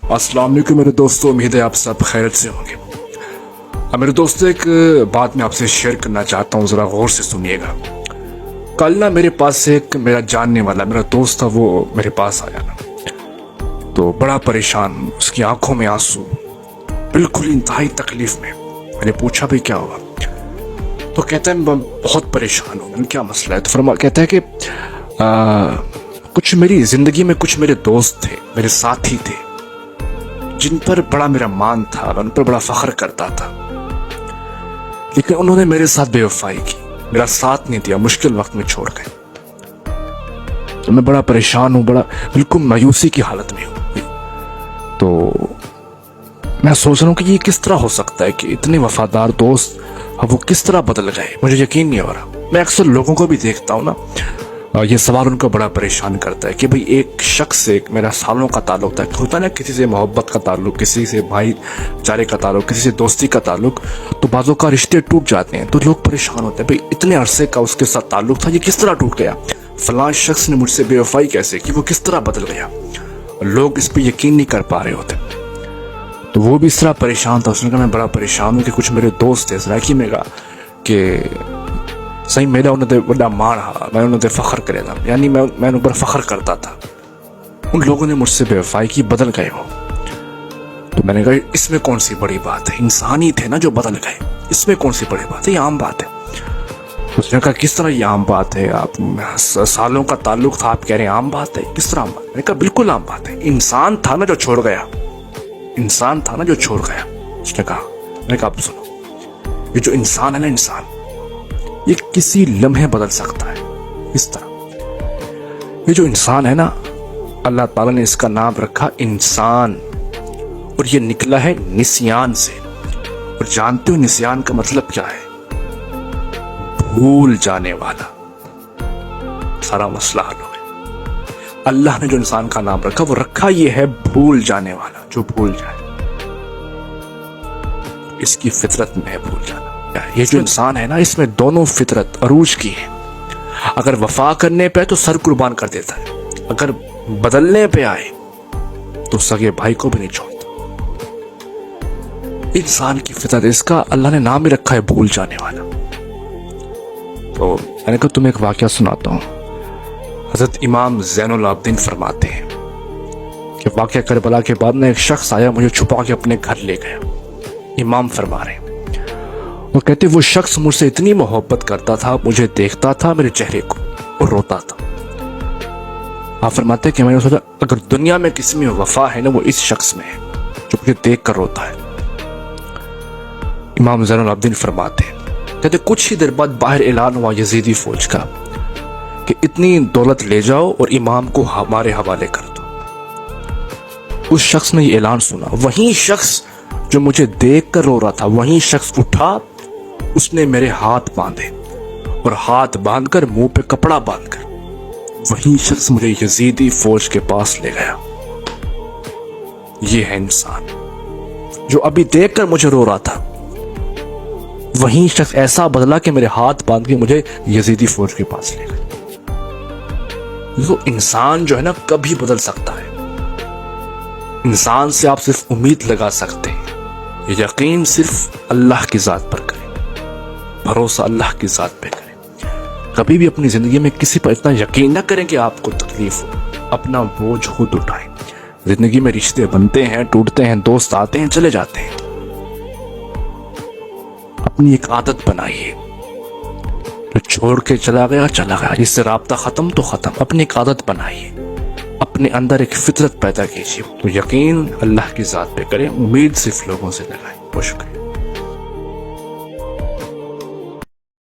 अस्सलाम वालेकुम मेरे दोस्तों, उम्मीद है आप सब खैरियत से होंगे। अब मेरे दोस्तों एक बात मैं आपसे शेयर करना चाहता हूँ, ज़रा गौर से सुनिएगा। कल ना मेरे पास एक मेरा जानने वाला मेरा दोस्त था, वो मेरे पास आया ना, तो बड़ा परेशान, उसकी आंखों में आंसू, बिल्कुल इंतहाई तकलीफ में। मैंने पूछा भी क्या हुआ, तो कहता है मैं बहुत परेशान हूँ। मैंने क्या मसला है, तो कहता है कि कुछ मेरी ज़िंदगी में कुछ मेरे दोस्त थे, मेरे साथी थे, जिन पर बड़ा मेरा मान था, मैं उन पर बड़ा फख्र करता था, लेकिन उन्होंने मेरे साथ बेवफाई की, मेरा साथ नहीं दिया, मुश्किल वक्त में छोड़ गए। तो मैं बड़ा परेशान हूँ, बड़ा बिल्कुल मायूसी की हालत में हूँ। तो मैं सोच रहा हूँ कि ये किस तरह हो सकता है कि इतने वफादार दोस्त अब वो किस तरह बदल गए, मुझे यकीन नहीं हो रहा। मैं अक्सर लोगों को भी देखता हूँ ना, ये सवाल उनको बड़ा परेशान करता है कि भाई एक शख्स से मेरा सालों का ताल्लुक था, होता ना किसी से मोहब्बत का ताल्लुक, किसी से भाईचारे का ताल्लुक, किसी से दोस्ती का ताल्लुक, तो बाजों का रिश्ते टूट जाते हैं तो लोग परेशान होते हैं, भाई इतने अरसे का उसके साथ ताल्लुक था, ये किस तरह टूट गया, फलां शख्स ने मुझसे बेवफाई कैसे की, वो किस तरह बदल गया। लोग इस पर यकीन नहीं कर पा रहे होते। तो वो भी इस तरह परेशान था। उसने कहा मैं बड़ा परेशान हूँ कि कुछ मेरे दोस्त थे सराकी में कहा कि सही मेरा उन्होंने बड़ा मान हा, मैं उन्होंने फख्र करे था, यानी मैं उन पर फख्र करता था, उन लोगों ने मुझसे बेवफाई की, बदल गए हो। तो मैंने कहा इसमें कौन सी बड़ी बात है, इंसान ही थे ना जो बदल गए, इसमें कौन सी बड़ी बात है, ये आम बात है। उसने कहा किस तरह ये आम बात है, आप सालों का ताल्लुक था, आप कह रहे हैं आम बात है, किस तरह आम बात। मैंने कहा बिल्कुल आम बात है, इंसान था ना जो छोड़ गया, इंसान था ना जो छोड़ गया। उसने कहा, मैंने कहा आप सुनो, ये जो इंसान है ना, इंसान ये किसी लम्हे बदल सकता है, इस तरह ये जो इंसान है ना, अल्लाह ताला ने इसका नाम रखा इंसान, और ये निकला है निस्यान से। और जानते हो निस्यान का मतलब क्या है, भूल जाने वाला। सारा मसला हल हो गया। अल्लाह ने जो इंसान का नाम रखा, वो रखा ये है भूल जाने वाला, जो भूल जाए, इसकी फितरत में है भूल जाना। ये जो इंसान है ना, इसमें दोनों फितरत अरूज की है। अगर वफा करने पे तो सर कुर्बान कर देता है, अगर बदलने पे आए तो सगे भाई को भी नहीं छोड़ता। इंसान की फितरत, इसका अल्लाह ने नाम ही रखा है भूल जाने वाला। तो मैंने कहा तुम्हें एक वाकया सुनाता हूँ। हजरत इमाम ज़ैनुल आबिदीन फरमाते हैं कि वाकया करबला के बाद में एक शख्स आया, मुझे छुपा के अपने घर ले गया। इमाम फरमा रहे, वो कहते वो शख्स मुझसे इतनी मोहब्बत करता था, मुझे देखता था मेरे चेहरे को और रोता था। आप फरमाते कि मैंने सोचा अगर दुनिया में किसी में वफा है ना, वो इस शख्स में है जो मुझे देख कर रोता है। इमाम ज़ैनुल आबिदीन फरमाते कहते कुछ ही देर बाद बाहर ऐलान हुआ यजीदी फौज का कि इतनी दौलत ले जाओ और इमाम को हमारे हवाले कर दो। उस शख्स ने ये ऐलान सुना, वही शख्स जो मुझे देख कर रो रहा था, वही शख्स उठा, उसने मेरे हाथ बांधे और हाथ बांधकर मुंह पे कपड़ा बांधकर वही शख्स मुझे यजीदी फौज के पास ले गया। ये है इंसान जो अभी देखकर मुझे रो रहा था, वही शख्स ऐसा बदला कि मेरे हाथ बांध के मुझे यजीदी फौज के पास ले गया। तो इंसान जो है ना, कभी बदल सकता है। इंसान से आप सिर्फ उम्मीद लगा सकते हैं, यकीन सिर्फ अल्लाह की जात पर करें, भरोसा अल्लाह की जात पे करें। कभी भी अपनी जिंदगी में किसी पर इतना यकीन ना करें कि आपको तकलीफ हो, अपना बोझ खुद उठाएं। जिंदगी में रिश्ते बनते हैं, टूटते हैं, दोस्त आते हैं, चले जाते हैं। अपनी एक आदत बनाइए, जो छोड़ के चला गया चला गया, जिससे राब्ता खत्म तो खत्म। अपनी एक आदत बनाइए, अपने अंदर एक फितरत पैदा कीजिए। तो यकीन अल्लाह की जात पे करें, उम्मीद सिर्फ लोगों से लगाएं। बहुत शुक्रिया।